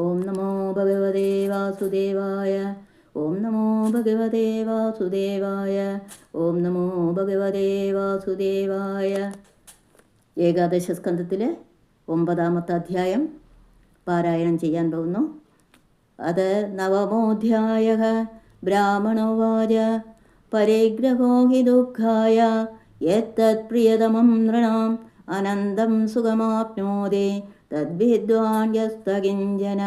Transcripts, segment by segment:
ഓം നമോ ഭഗവതേ വാസുദേവായ. ഓം നമോ ഭഗവതേ വാസുദേവായ. ഓം നമോ ഭഗവതേ വാസുദേവായ. ഏകാദശ സ്കന്ധത്തിലെ 9-ാമത്തെ അധ്യായം പാരായണം ചെയ്യാൻ പോകുന്നു. അത് 9-മോऽധ്യായഃ. ബ്രാഹ്മണോവാച പരിഗ്രഹോ ഹി ദുഃഖായ യത്തത് പ്രിയതമം നൃണാം അനന്തം സുഖമാപ്നോതി തദ്വിദ്വാൻ യസ്തകിഞ്ചന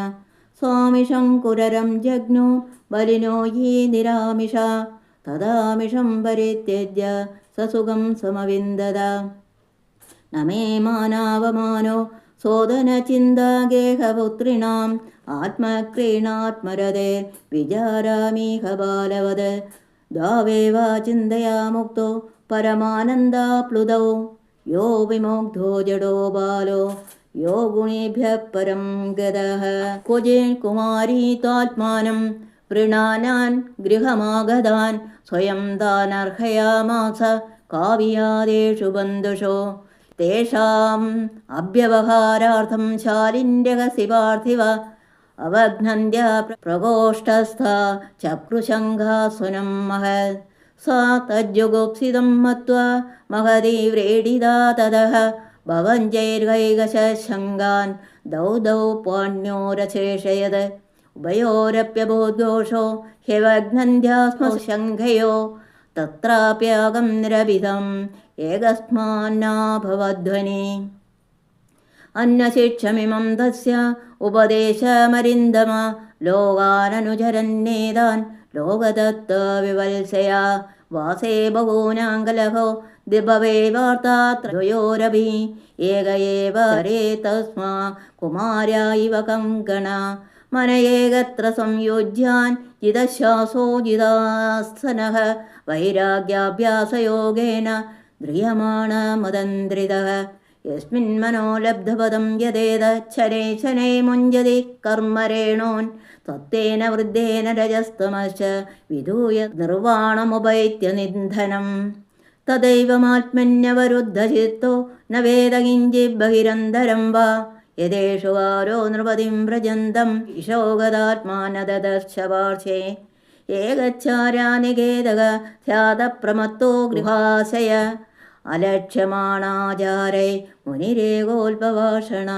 സ്വാമിഷം കുരരം ജഗ്നു ബലിനോ യീ നിരാമിഷ തദാമിഷം പരിത്യജ്യ സസുഖം സമവിന്ദത. നമേ മാനാവമാനോ സോദനചിന്താഗേഹപുത്രിണാം ആത്മക്രീണാത്മരതേ വിചാരാമീഹ ബാലവത് ദ്വാവേവ ചിന്തയാ മുക്തോ പരമാനന്ദാപ്ലുതോ യോ വിമുഗ്ധോ ജഡോ ബാലോ യോ ഗുണേഭ്യഃ പരം ഗതഃ. ക്വചിൻ കുമാരീ ത്വാത്മാനം വൃണാനാൻ ഗൃഹമാഗതാൻ സ്വയം താനർഹയാമാസ കാവ്യാദേഷു ബന്ധുഷോ തേഷാം അഭ്യവഹാരാർത്ഥം ശാലിന്യഹസി പാർത്ഥിവ അവഘ്നന്ത്യ പ്രകോഷ്ഠസ്ഥ ചക്രുശങ്കാസുനം മഹത്. സാ തജ്ജുഗുപ്സിതം മത്വാ മഹതി വ്രീഡിതാ തതഃ ഭവഞ്ചൈർഗൈകശങ്കാൻ ദൗദൗ പാണ്യോരശേഷയത് ഉഭയോരപ്യബോദ്ഘോഷോ ഹ്യവഘ്നന്ത്യാസ്മ ശംഖയോ തത്രാപ്യാകം നിരവിധം ഏകസ്മാന്നാഭവധ്വനി. അന്നശിക്ഷമിമം തസ്യ ഉപദേശമരിന്ദമ ലോകാനനുചരന്നേതാൻ ലോകതത്വ വിവത്സയാ വാസേ ബഹൂനാങ്കലഹോ ദിഭവേ വാർത്താത്രയോരഭി ഏക ഏവ ഹരേ തസ്മാ കുമാരാ ഇവ കങ്കണ മനയേകത്ര സംയോജ്യാൻ ജിതശ്വാസോ ജിതാസ്തനഃ വൈരാഗ്യാഭ്യാസയോഗേന ധ്രിയമാണ മദന്ദ്രിതഃ. യസ്മിന്മനോ ലബ്ധപദം യദേത ശനൈ ശനൈ മുഞ്ജതി കർമ്മരേണോൻ തത്തേന വൃദ്ധേന രജസ്തമശ്ച വിധൂയ നിർവാണമുപൈത്യ നിന്ധനം. തദൈവമാത്മന്യവരുദ്ധചിത്തോ ന വേദ കിഞ്ചിത് ബഹിരന്തരം വാ യഥേഷു വാരോ നൃപതിം വ്രജന്തം ഈശോഗതാത്മാനദദർശ പാർശ്വേ ഏകച്ഛാരാനികേതക സ്യാതപ്രമത്തോ ഗൃഹാശയ അലക്ഷ്യമാണാചാരൈ മുനിരേകോൽപഭാഷണ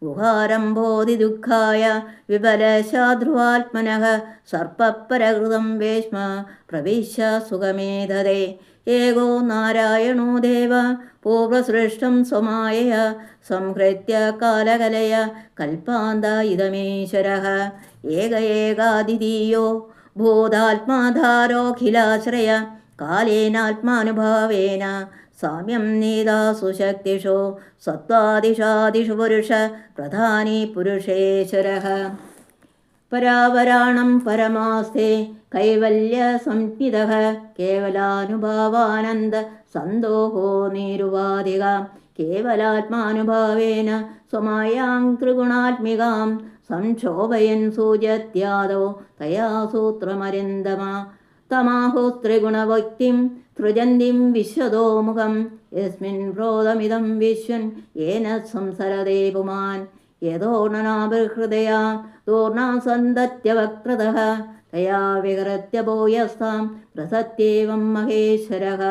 ഗുഹാരംഭോതി ദുഃഖായ വിപലശാധ്രുവാത്മനഃ സർപ്പപരകൃതം വേശ്മ പ്രവിശ്യ സുഖമേധതേ ഏകോ നാരായണോ ദേവ പൂർവസൃഷ്ടം സ്വമായയ സംഹൃത്യ കാലകലയ കൽപ്പാന്ത ഇതമീശ്വരഃ ഏക ഏകാദിതീയോ ഭൂതാത്മാധാരോഖിലാശ്രയ കാലേനാത്മാനുഭാവേന സാമ്യം നീതാസു ശക്തിഷു സത്വാദിഷാദിഷു പുരുഷ പ്രധാനി പുരുഷേശ്വരഃ. പരാവരാണം പരമാസ്തേ കൈവല്യ സംജ്ഞിതഃ കേവലാനുഭാവാനന്ദ സന്തോഹോ നിരുപാധിക കേവലാത്മാനുഭാവേന സ്വമായാം ത്രിഗുണാത്മികാം സംക്ഷോഭയൻ സൂചത്യാദോ തയാ സൂത്രമരിന്ദമ. തമാഹുസ്ത്രിഗുണവക്തിം സൃജന്തിം വിശ്വതോമുഖം യസ്മിൻ പ്രോതമിദം വിശ്വൻ യേന സംസരതേ പുമാൻ യഥോർണനാബൃഹൃദയാ ദൂർണാസന്തത്യവക്ത്രതഃ തയാ വികൃത്യ ഭൂയസ്താം പ്രസത്യേവം മഹേശ്വരഃ.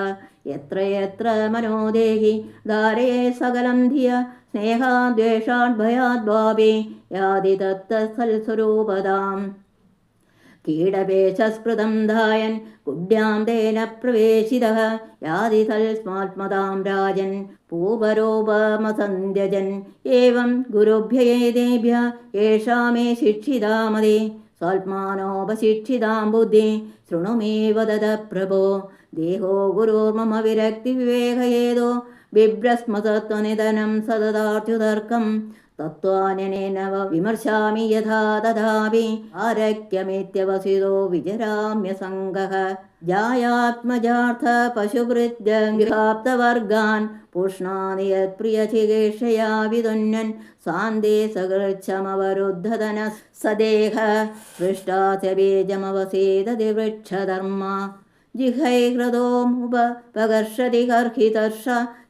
യത്ര യത്ര മനോദേഹി ധാരേ സകലം ധിയ സ്നേഹാദ്വേഷാദ്ഭയാദ്വാപി യാതി തത്തൽസ്വരൂപതാം. കീടപേശസ്പൃതം ധായൻ കുഡ്യാം തേന പ്രവേശിതഃ യാതി തൽസ്മാത്മതാം രാജൻ പൂപരോപമസന്ധ്യജൻ. ഏവം ഗുരുഭ്യേദേഭ്യ യേഷാ മേ ശിക്ഷിതാ മതി സ്വാത്മാനോപശിക്ഷിതാം ബുദ്ധി ശൃണു മേ വദത പ്രഭോ. ദേഹോ ഗുരുർമമ വിരക്തി വിവേകയേതോ ബിഭ്രസ്മതത്വനിധനം സതതാർച്യുതർക്കം തത്വാനനേന വിമർശാമി യഥാ തഥാപി ആരക്യമേത്യവസിതോ വിചരാമ്യസംഗഃ. ജായാത്മജാർത്ഥ പശുഭൃത്യപ്തവർഗാൻ പുഷ്ണാനി യത്പ്രിയചികേഷയാ വിതുന്യൻ സാന്തേ സകൃച്ഛമവരുദ്ധതന സദേഹ പൃഷ്ടാസ്യ ബീജമവസീദതി വൃക്ഷധർമ്മ. ജിഹൈഹൃതോമുപകർഷതി കർഹിതർഷ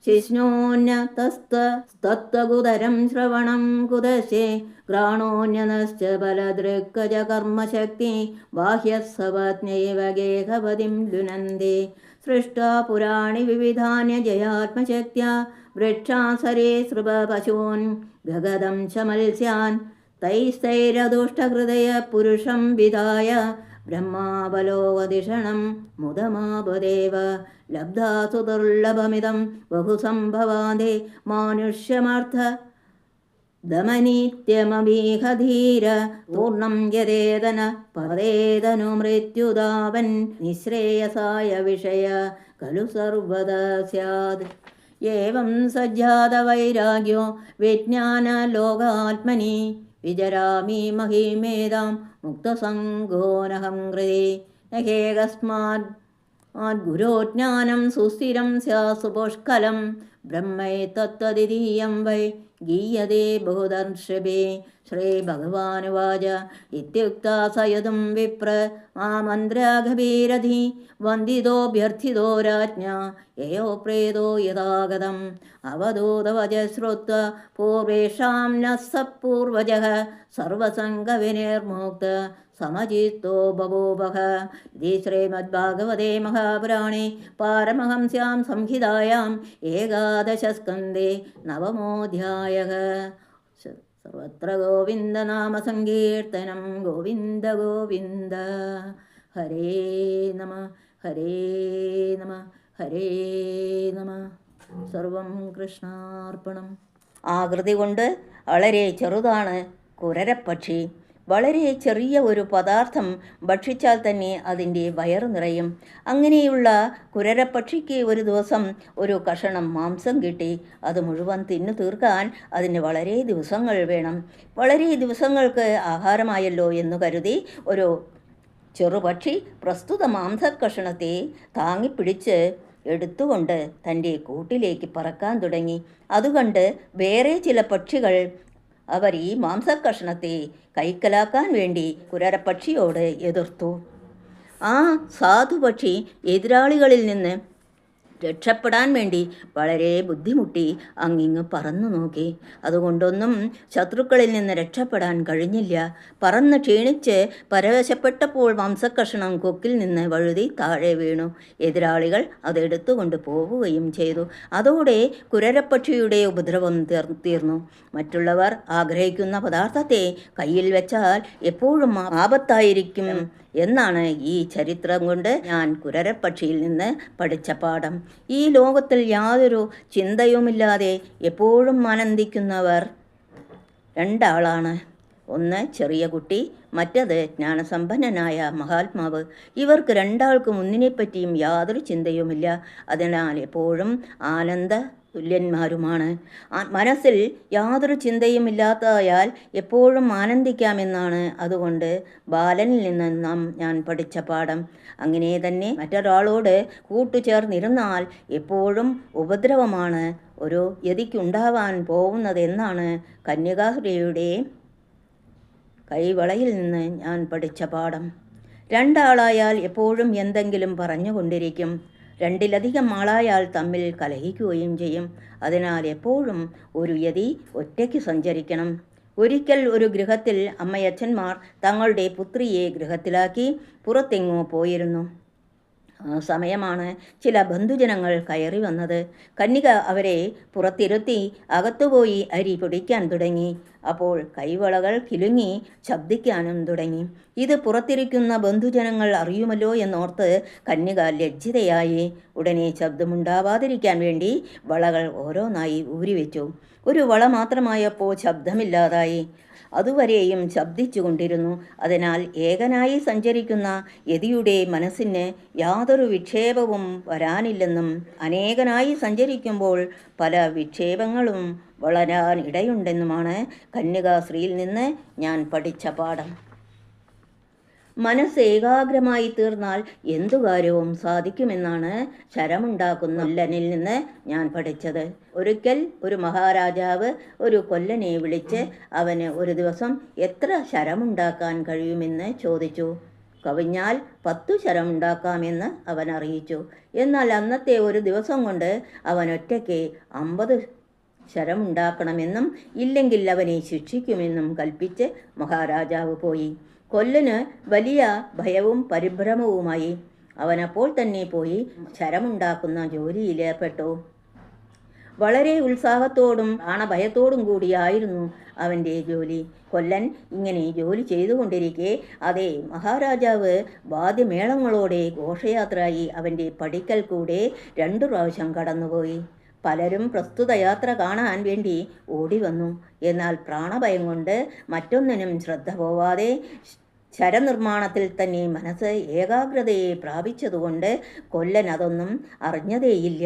ശിഷ്ണോന്യതസ്തത്തകുതരം ശ്രവണം കുദശേ ഘ്രാണോന്യനശ്ച ബലദൃക്കജ കർമ്മശക്തി ബാഹ്യസപത്നൈവ ഗേഹപതിം ലുനന്തി സൃഷ്ടാ പുരാണി വിവിധാന്യ ജയാത്മശക്ത്യാ വൃക്ഷാസരേ സൃപപശൂൻ ഗഗദം ച മത്സ്യാൻ തൈസ്തൈരദുഷ്ടഹൃദയ പുരുഷം വിധായ ബ്രഹ്മാവലോകധിഷണം മുദമാപദേവ ലബ്ധാസു ദുർലഭമിതം ബഹുസംഭവാദേ മാനുഷ്യമർത്ഥ ദമനിത്യമീഹധീര പൂർണ്ണം യതേതന പദേതനു മൃത്യുദാവൻ നിശ്രേയസായ വിഷയ ഖലു സർവദാ സ്യാദ് ഏവം സജ്ജാതവൈരാഗ്യോ വിജ്ഞാനലോകാത്മനി വിജരാമി മഹിമേതാം മുക്തസംഗോനഹം കൃതി നഹേകസ്മാത് ഗുരോജ്ഞാനം സുസ്ഥിരം സ്യാസു പുഷ്കലം ബ്രഹ്മൈതത്വദ്വിതീയം വൈ ഗീയതേ ബഹുദർഷഭേ ശ്രീഭഗവാനുവാച ഇത്യുക്താ സയതും വിപ്ര ആമന്ത്രാഗഭീരധി വന്ദിതോഭ്യർത്ഥിതോ രാജ്ഞാ യയോ പ്രേതോ യഥാഗതം അവധൂതവച ശ്രുത്വ പൂർവേഷാം ന സപൂർവജഃ സർവസംഗവിനിർമുക്ത സമചിത്തോ ബഭൂവഃ ഇതി ശ്രീമദ്ഭാഗവതേ മഹാപുരാണേ പാരമഹംസ്യാം സംഹിതായാം ഏകാദശസ്കന്ധേ നവമോऽധ്യായः. സർവത്ര ഗോവിന്ദനാമസങ്കീർത്തനം ഗോവിന്ദ ഗോവിന്ദ. ഹരേ നമ ഹരേ നമ ഹരേ നമ. സർവം കൃഷ്ണാർപ്പണം. ആകൃതി കൊണ്ട് വളരെ ചെറുതാണ് കുരരപ്പക്ഷി. വളരെ ചെറിയ ഒരു പദാർത്ഥം ഭക്ഷിച്ചാൽ തന്നെ അതിൻ്റെ വയറ് നിറയും. അങ്ങനെയുള്ള കുരരപ്പക്ഷിക്ക് ഒരു ദിവസം ഒരു കഷണം മാംസം കിട്ടി. അത് മുഴുവൻ തിന്നു തീർക്കാൻ അതിന് വളരെ ദിവസങ്ങൾ വേണം. വളരെ ദിവസങ്ങൾക്ക് ആഹാരമായല്ലോ എന്നു കരുതി ഒരു ചെറുപക്ഷി പ്രസ്തുത മാംസക്കഷണത്തെ താങ്ങിപ്പിടിച്ച് എടുത്തുകൊണ്ട് തൻ്റെ കൂട്ടിലേക്ക് പറക്കാൻ തുടങ്ങി. അതുകണ്ട് വേറെ ചില പക്ഷികൾ അവർ ഈ മാംസക്കഷണത്തെ കൈക്കലാക്കാൻ വേണ്ടി കുരരപ്പക്ഷിയോട് എതിർത്തു. ആ സാധുപക്ഷി എതിരാളികളിൽ നിന്ന് രക്ഷപ്പെടാൻ വേണ്ടി വളരെ ബുദ്ധിമുട്ടി അങ്ങിങ്ങ് പറന്നു നോക്കി. അതുകൊണ്ടൊന്നും ശത്രുക്കളിൽ നിന്ന് രക്ഷപ്പെടാൻ കഴിഞ്ഞില്ല. പറന്ന് ക്ഷീണിച്ച് പരവശപ്പെട്ടപ്പോൾ മാംസക്കഷണം കൊക്കിൽ നിന്ന് വഴുതി താഴെ വീണു. എതിരാളികൾ അതെടുത്തുകൊണ്ട് പോവുകയും ചെയ്തു. അതോടെ കുരരപ്പക്ഷിയുടെ ഉപദ്രവം തീർന്നു. മറ്റുള്ളവർ ആഗ്രഹിക്കുന്ന പദാർത്ഥത്തെ കയ്യിൽ വെച്ചാൽ എപ്പോഴും ആപത്തായിരിക്കും എന്നാണ് ഈ ചരിത്രം കൊണ്ട് ഞാൻ കുരരപ്പക്ഷിയിൽ നിന്ന് പഠിച്ച പാഠം. ഈ ലോകത്തിൽ യാതൊരു ചിന്തയുമില്ലാതെ എപ്പോഴും ആനന്ദിക്കുന്നവർ രണ്ടാളാണ്. ഒന്ന് ചെറിയ കുട്ടി, മറ്റത് ജ്ഞാനസമ്പന്നനായ മഹാത്മാവ്. ഇവർക്ക് രണ്ടാൾക്കും ഒന്നിനെപ്പറ്റിയും യാതൊരു ചിന്തയുമില്ല. അതിനാൽ എപ്പോഴും ആനന്ദ തുല്യന്മാരുമാണ്. മനസ്സിൽ യാതൊരു ചിന്തയുമില്ലാത്തതായാൽ എപ്പോഴും ആനന്ദിക്കാമെന്നാണ് അതുകൊണ്ട് ബാലനിൽ നിന്ന് ഞാൻ പഠിച്ച പാഠം. അങ്ങനെ തന്നെ മറ്റൊരാളോട് കൂട്ടുചേർന്നിരുന്നാൽ എപ്പോഴും ഉപദ്രവമാണ് ഒരു യതിക്കുണ്ടാവാൻ പോകുന്നതെന്നാണ് കന്യകാസുരയുടെ കൈവളയിൽ നിന്ന് ഞാൻ പഠിച്ച പാഠം. രണ്ടാളായാൽ എപ്പോഴും എന്തെങ്കിലും പറഞ്ഞുകൊണ്ടിരിക്കും. രണ്ടിലധികം ആളായാൽ തമ്മിൽ കലഹിക്കുകയും ചെയ്യും. അതിനാൽ എപ്പോഴും ഒരു യതി ഒറ്റയ്ക്ക് സഞ്ചരിക്കണം. ഒരിക്കൽ ഒരു ഗൃഹത്തിൽ അമ്മയച്ഛന്മാർ തങ്ങളുടെ പുത്രിയെ ഗൃഹത്തിലാക്കി പുറത്തെങ്ങോ പോയിരുന്നു. ആ സമയമാണ് ചില ബന്ധുജനങ്ങൾ കയറി വന്നത്. കന്യക അവരെ പുറത്തിരുത്തി അകത്തുപോയി അരി പൊടിക്കാൻ തുടങ്ങി. അപ്പോൾ കൈവളകൾ കിലുങ്ങി ശബ്ദിക്കാനും തുടങ്ങി. ഇത് പുറത്തിരിക്കുന്ന ബന്ധുജനങ്ങൾ അറിയുമല്ലോ എന്നോർത്ത് കന്യക ലജ്ജിതയായി. ഉടനെ ശബ്ദമുണ്ടാവാതിരിക്കാൻ വേണ്ടി വളകൾ ഓരോന്നായി ഊരിവെച്ചു. ഒരു വള മാത്രമായപ്പോൾ ശബ്ദമില്ലാതായി. അതുവരെയും ശബ്ദിച്ചു കൊണ്ടിരുന്നു. അതിനാൽ ഏകനായി സഞ്ചരിക്കുന്ന യതിയുടെ മനസ്സിന് യാതൊരു വിക്ഷേപവും വരാനില്ലെന്നും അനേകനായി സഞ്ചരിക്കുമ്പോൾ പല വിക്ഷേപങ്ങളും വളരാൻ ഇടയുണ്ടെന്നുമാണ് കന്യകാശ്രീയിൽ നിന്ന് ഞാൻ പഠിച്ച പാഠം. മനസ്സ് ഏകാഗ്രമായി തീർന്നാൽ എന്തു കാര്യവും സാധിക്കുമെന്നാണ് ശരമുണ്ടാക്കുന്ന കൊല്ലനിൽ നിന്ന് ഞാൻ പഠിച്ചത്. ഒരിക്കൽ ഒരു മഹാരാജാവ് ഒരു കൊല്ലനെ വിളിച്ച് അവന് ഒരു ദിവസം എത്ര ശരമുണ്ടാക്കാൻ കഴിയുമെന്ന് ചോദിച്ചു. കവിഞ്ഞാൽ 10 ശരമുണ്ടാക്കാമെന്ന് അവൻ അറിയിച്ചു. എന്നാൽ അന്നത്തെ ഒരു ദിവസം കൊണ്ട് അവൻ ഒറ്റയ്ക്ക് 50 ശരമുണ്ടാക്കണമെന്നും ഇല്ലെങ്കിൽ അവനെ ശിക്ഷിക്കുമെന്നും കൽപ്പിച്ച് മഹാരാജാവ് പോയി. കൊല്ലന് വലിയ ഭയവും പരിഭ്രമവുമായി. അവനപ്പോൾ തന്നെ പോയി ശരമുണ്ടാക്കുന്ന ജോലിയിലേർപ്പെട്ടു. വളരെ ഉത്സാഹത്തോടും പ്രാണഭയത്തോടും കൂടിയായിരുന്നു അവൻ്റെ ജോലി. കൊല്ലൻ ഇങ്ങനെ ജോലി ചെയ്തുകൊണ്ടിരിക്കെ അതേ മഹാരാജാവ് വാദ്യമേളങ്ങളോടെ ഘോഷയാത്രയായി അവൻ്റെ പടിക്കൽ കൂടെ 2 പ്രാവശ്യം കടന്നുപോയി. പലരും പ്രസ്തുത യാത്ര കാണാൻ വേണ്ടി ഓടി വന്നു. എന്നാൽ പ്രാണഭയം കൊണ്ട് മറ്റൊന്നിനും ശ്രദ്ധ പോവാതെ ശരനിർമ്മാണത്തിൽ തന്നെ മനസ്സ് ഏകാഗ്രതയെ പ്രാപിച്ചതുകൊണ്ട് കൊല്ലൻ അതൊന്നും അറിഞ്ഞതേയില്ല.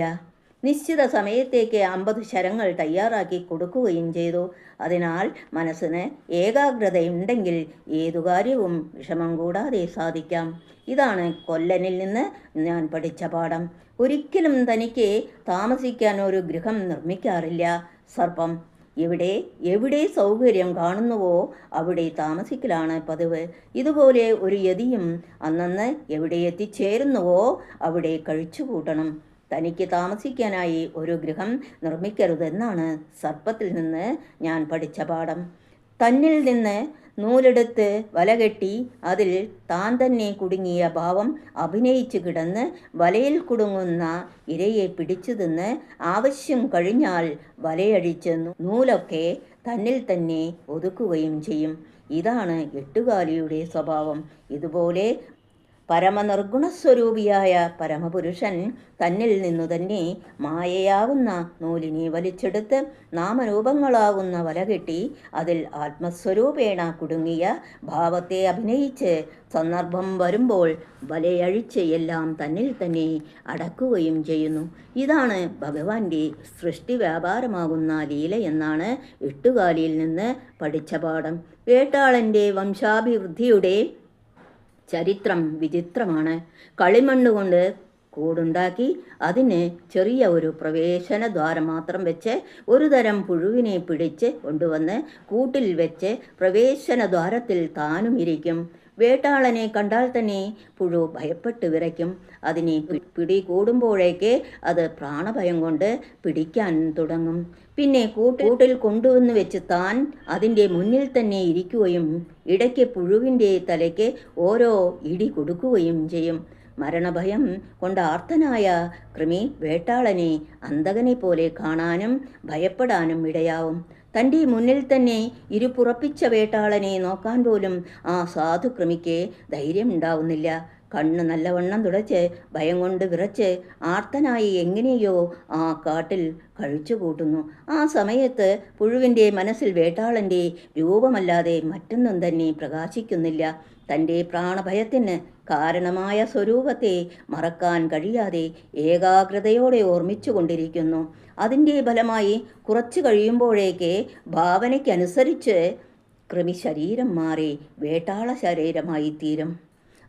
നിശ്ചിത സമയത്തേക്ക് 50 ശരങ്ങൾ തയ്യാറാക്കി കൊടുക്കുകയും ചെയ്തു. അതിനാൽ മനസ്സിന് ഏകാഗ്രതയുണ്ടെങ്കിൽ ഏതു കാര്യവും വിഷമം കൂടാതെ സാധിക്കാം. ഇതാണ് കൊല്ലനിൽ നിന്ന് ഞാൻ പഠിച്ച പാഠം. ഒരിക്കലും തനിക്ക് താമസിക്കാൻ ഒരു ഗൃഹം നിർമ്മിക്കാറില്ല സർപ്പം. എവിടെ സൗകര്യം കാണുന്നുവോ അവിടെ താമസിക്കലാണ് പതിവ്. ഇതുപോലെ ഒരു യതിയും അന്നന്ന് എവിടെ എത്തിച്ചേരുന്നുവോ അവിടെ കഴിച്ചുകൂട്ടണം. തനിക്ക് താമസിക്കാനായി ഒരു ഗൃഹം നിർമ്മിക്കരുതെന്നാണ് സർപ്പത്തിൽ നിന്ന് ഞാൻ പഠിച്ച പാഠം. തന്നിൽ നിന്ന് നൂലെടുത്ത് വലകെട്ടി അതിൽ താൻ തന്നെ കുടുങ്ങിയ ഭാവം അഭിനയിച്ചു കിടന്ന് വലയിൽ കുടുങ്ങുന്ന ഇരയെ പിടിച്ചു തിന്ന് ആവശ്യം കഴിഞ്ഞാൽ വലയഴിച്ച് നൂലൊക്കെ തന്നിൽ തന്നെ ഒതുക്കുകയും ചെയ്യും. ഇതാണ് എട്ടുകാലിയുടെ സ്വഭാവം. ഇതുപോലെ പരമനിർഗുണസ്വരൂപിയായ പരമപുരുഷൻ തന്നിൽ നിന്നു തന്നെ മായയാകുന്ന നൂലിനെ വലിച്ചെടുത്ത് നാമരൂപങ്ങളാകുന്ന വലകെട്ടി അതിൽ ആത്മസ്വരൂപേണ കുടുങ്ങിയ ഭാവത്തെ അഭിനയിച്ച് സന്ദർഭം വരുമ്പോൾ വലയഴിച്ച് എല്ലാം തന്നിൽ തന്നെ അടക്കുകയും ചെയ്യുന്നു. ഇതാണ് ഭഗവാന്റെ സൃഷ്ടി വ്യാപാരമാകുന്ന ലീലയെന്നാണ് എട്ടുകാലിയിൽ നിന്ന് പഠിച്ച പാഠം. വേട്ടാളൻ്റെ വംശാഭിവൃദ്ധിയുടെ ചരിത്രം വിചിത്രമാണ്. കളിമണ്ണുകൊണ്ട് കൂടുണ്ടാക്കി അതിന് ചെറിയ ഒരു പ്രവേശന ദ്വാരം മാത്രം വെച്ച് ഒരു തരം പുഴുവിനെ പിടിച്ച് കൊണ്ടുവന്ന് കൂട്ടിൽ വെച്ച് പ്രവേശന ദ്വാരത്തിൽ താനും ഇരിക്കും. വേട്ടാളനെ കണ്ടാൽ തന്നെ പുഴു ഭയപ്പെട്ട് വിറയ്ക്കും. അതിനെ പിടികൂടുമ്പോഴേക്ക് അത് പ്രാണഭയം കൊണ്ട് പിടിക്കാൻ തുടങ്ങും. പിന്നെ കൂട്ടിൽ കൊണ്ടുവന്ന് വെച്ച് താൻ അതിൻ്റെ മുന്നിൽ തന്നെ ഇരിക്കുകയും ഇടയ്ക്ക് പുഴുവിൻ്റെ തലയ്ക്ക് ഓരോ ഇടി കൊടുക്കുകയും ചെയ്യും. മരണഭയം കൊണ്ട് ആർത്തനായ കൃമി വേട്ടാളനെ അന്തകനെ പോലെ കാണാനും ഭയപ്പെടാനും ഇടയാവും. തൻ്റെ മുന്നിൽ തന്നെ ഇരുപ്പുറപ്പിച്ച വേട്ടാളനെ നോക്കാൻ പോലും ആ സാധുകൃമിക്ക് ധൈര്യം ഉണ്ടാവുന്നില്ല. കണ്ണ് നല്ലവണ്ണം തുടച്ച് ഭയം കൊണ്ട് വിറച്ച് ആർത്തനായി എങ്ങനെയോ ആ കാട്ടിൽ കഴിച്ചുകൂട്ടുന്നു. ആ സമയത്ത് പുഴുവിൻ്റെ മനസ്സിൽ വേട്ടാളൻ്റെ രൂപമല്ലാതെ മറ്റൊന്നും തന്നെ പ്രകാശിക്കുന്നില്ല. തൻ്റെ പ്രാണഭയത്തിന് കാരണമായ സ്വരൂപത്തെ മറക്കാൻ കഴിയാതെ ഏകാഗ്രതയോടെ ഓർമ്മിച്ചു കൊണ്ടിരിക്കുന്നു. അതിൻ്റെ ഫലമായി കുറച്ചു കഴിയുമ്പോഴേക്ക് ഭാവനയ്ക്കനുസരിച്ച് കൃമി ശരീരം മാറി വേട്ടാള ശരീരമായി തീരും.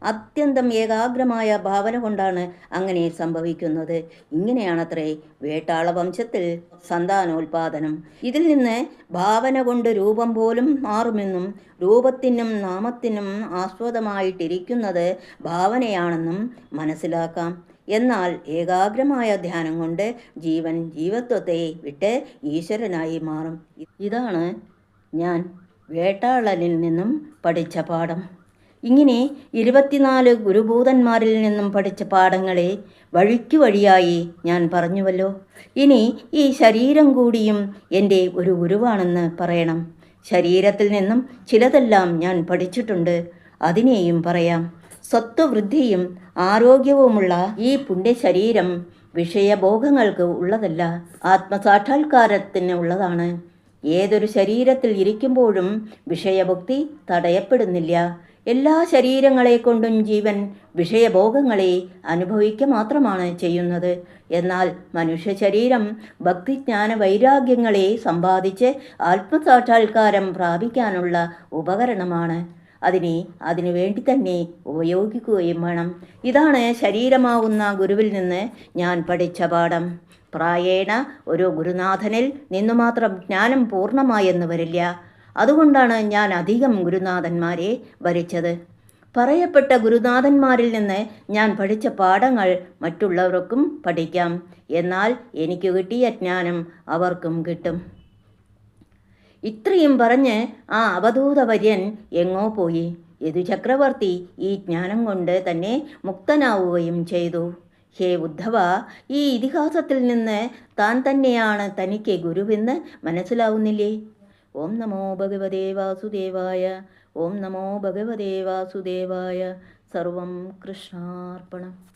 അത്യന്തം ഏകാഗ്രമായ ഭാവന കൊണ്ടാണ് അങ്ങനെ സംഭവിക്കുന്നത്. ഇങ്ങനെയാണത്രേ വേട്ടാള വംശത്തിൽ സന്താനോൽപാദനം. ഇതിൽ നിന്ന് ഭാവന കൊണ്ട് രൂപം പോലും മാറുമെന്നും രൂപത്തിനും നാമത്തിനും ആസ്പദമായിട്ടിരിക്കുന്നത് ഭാവനയാണെന്നും മനസ്സിലാക്കാം. എന്നാൽ ഏകാഗ്രമായ ധ്യാനം കൊണ്ട് ജീവൻ ജീവത്വത്തെ വിട്ട് ഈശ്വരനായി മാറും. ഇതാണ് ഞാൻ വേട്ടാളനിൽ നിന്നും പഠിച്ച പാഠം. ഇങ്ങനെ 24 ഗുരുഭൂതന്മാരിൽ നിന്നും പഠിച്ച പാഠങ്ങളെ വഴിക്ക് വഴിയായി ഞാൻ പറഞ്ഞുവല്ലോ. ഇനി ഈ ശരീരം കൂടിയും എൻ്റെ ഒരു ഗുരുവാണെന്ന് പറയണം. ശരീരത്തിൽ നിന്നും ചിലതെല്ലാം ഞാൻ പഠിച്ചിട്ടുണ്ട്, അതിനെയും പറയാം. സ്വത്വവൃദ്ധിയും ആരോഗ്യവുമുള്ള ഈ പുണ്യശരീരം വിഷയഭോഗങ്ങൾക്ക് ഉള്ളതല്ല, ആത്മസാക്ഷാത്കാരത്തിന് ഉള്ളതാണ്. ഏതൊരു ശരീരത്തിൽ ഇരിക്കുമ്പോഴും വിഷയഭുക്തി തടയപ്പെടുന്നില്ല. എല്ലാ ശരീരങ്ങളെ കൊണ്ടും ജീവൻ വിഷയഭോഗങ്ങളെ അനുഭവിക്കുക മാത്രമാണ് ചെയ്യുന്നത്. എന്നാൽ മനുഷ്യ ശരീരം ഭക്തിജ്ഞാന വൈരാഗ്യങ്ങളെ സമ്പാദിച്ച് ആത്മസാക്ഷാത്കാരം പ്രാപിക്കാനുള്ള ഉപകരണമാണ്. അതിനു വേണ്ടി തന്നെ ഉപയോഗിക്കുകയും വേണം. ഇതാണ് ശരീരമാവുന്ന ഗുരുവിൽ നിന്ന് ഞാൻ പഠിച്ച പാഠം. പ്രായേണ ഒരു ഗുരുനാഥനിൽ നിന്നു മാത്രം ജ്ഞാനം പൂർണ്ണമായെന്ന് വരില്ല. അതുകൊണ്ടാണ് ഞാൻ അധികം ഗുരുനാഥന്മാരെ വരിച്ചത്. പറയപ്പെട്ട ഗുരുനാഥന്മാരിൽ നിന്ന് ഞാൻ പഠിച്ച പാഠങ്ങൾ മറ്റുള്ളവർക്കും പഠിക്കാം. എന്നാൽ എനിക്ക് കിട്ടിയ ജ്ഞാനം അവർക്കും കിട്ടും. ഇത്രയും പറഞ്ഞ് ആ അവധൂതവര്യൻ എങ്ങോ പോയി. യദുചക്രവർത്തി ഈ ജ്ഞാനം കൊണ്ട് തന്നെ മുക്തനാവുകയും ചെയ്തു. ഹേ ഉദ്ധവ, ഈ ഇതിഹാസത്തിൽ നിന്ന് താൻ തന്നെയാണ് തനിക്ക് ഗുരുവെന്ന് മനസ്സിലാവുന്നില്ലേ? ഓം നമോ ഭഗവതേ വാസുദേവായ. ഓം നമോ ഭഗവതേ വാസുദേവായ. സർവം കൃഷ്ണാർപ്പണം.